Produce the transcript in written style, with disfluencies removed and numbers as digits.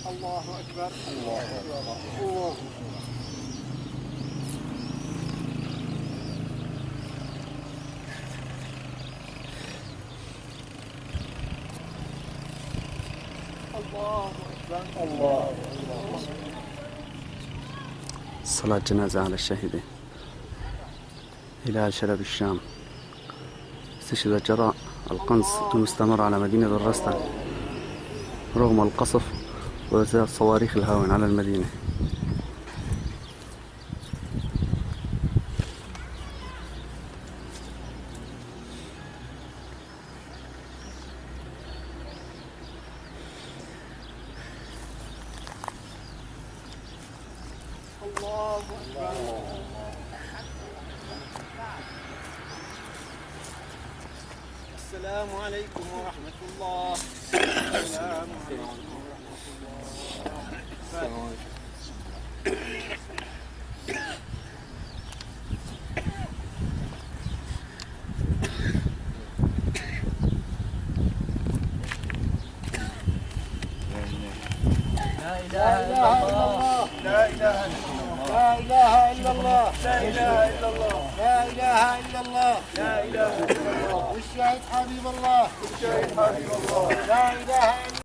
الله أكبر. الله أكبر. الله أكبر. الله أكبر. صلاة جنازة على الشهيدين. هلال شلب الشام استشهد جراء القنص المستمر على مدينة الرستة رغم القصف وزاد صواريخ الهاون على المدينة. الله أكبر. السلام عليكم ورحمة الله. السلام عليكم ورحمة الله. لا إله إلا الله. لا إله إلا الله. لا إله إلا الله. لا إله إلا الله. لا إله إلا الله. لا إله إلا الله. والشهيد حبيب الله. والشهيد حبيب الله. لا إله إلا الله.